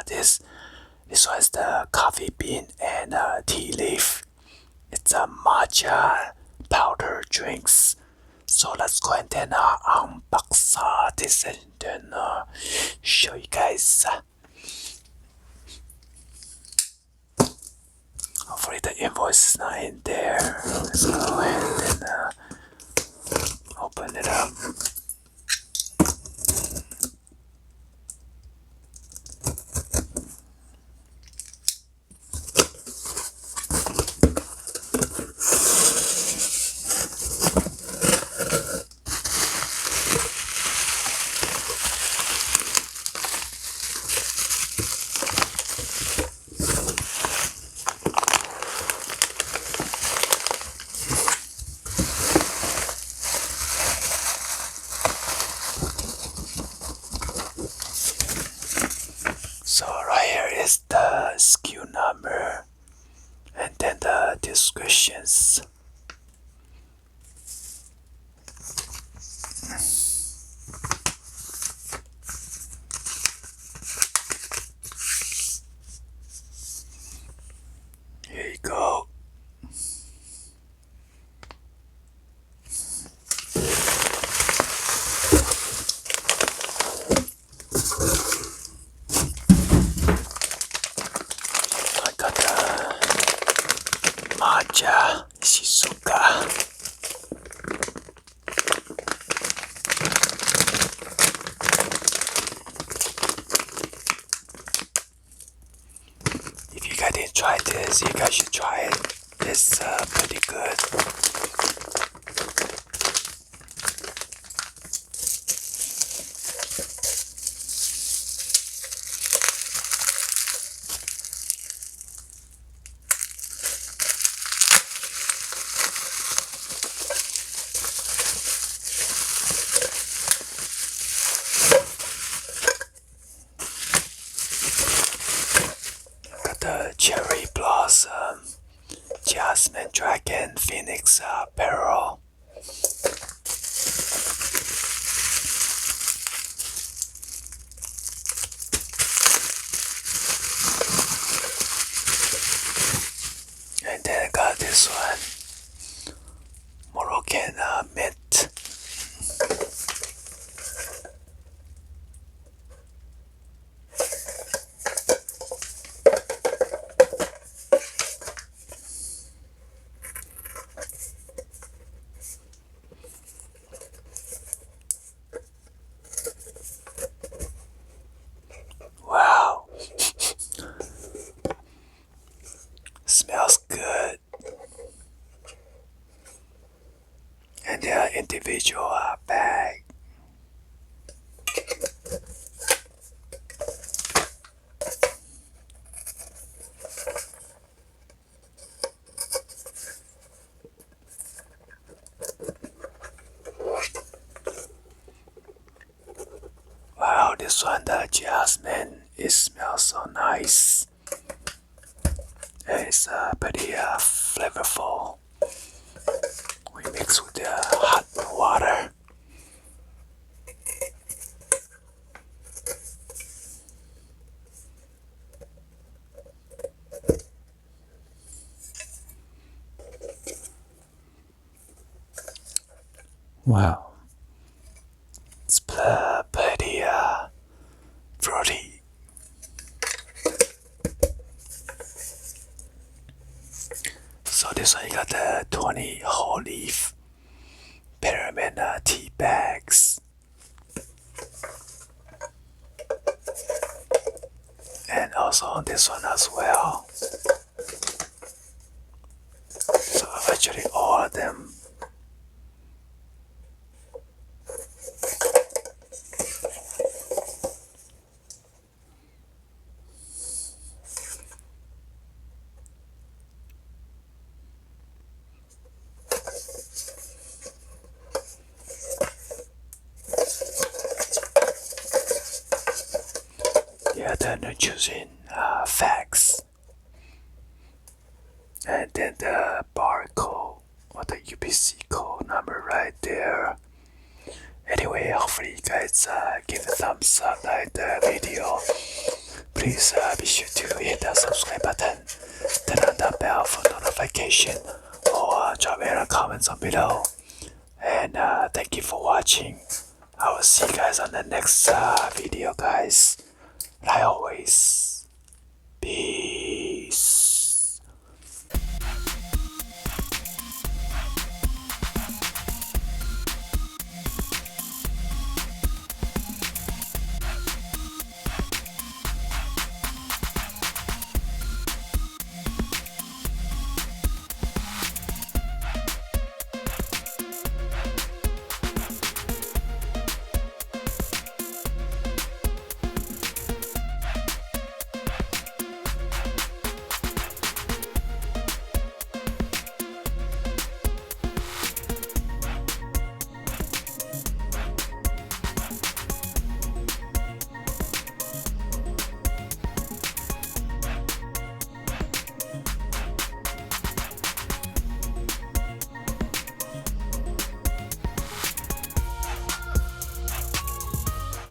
this was the coffee bean and tea leaf. It's a matcha powder drinks. So let's go and then unbox this and then show you guys. Hopefully the invoice is not in there. Let's go ahead and open it up. So right here is the SKU number and then the descriptions. Here you go. I got the Matcha Shizuka. If you guys didn't try this, you guys should try it. It's pretty good. Got the cherry blossom, jasmine, dragon, phoenix, pearl. And then I got this one, Moroccan mint. Wow. Smells good. And the individual bag. Wow, this one, the jasmine, it smells so nice. It's pretty flavorful. We mix with the hot water. Wow. It's pretty fruity. So this one you got the 20 whole leaf pyramid tea bags. And also this one as well. So actually all of them. Yeah, then choosing facts. And then the barcode or the UPC code number right there. Anyway, hopefully you guys give a thumbs up, like the video. Please please be sure to hit that subscribe button, turn on the bell for notification, or drop in the comments on below. And thank you for watching. I will see you guys on the next video, guys. Like always, peace.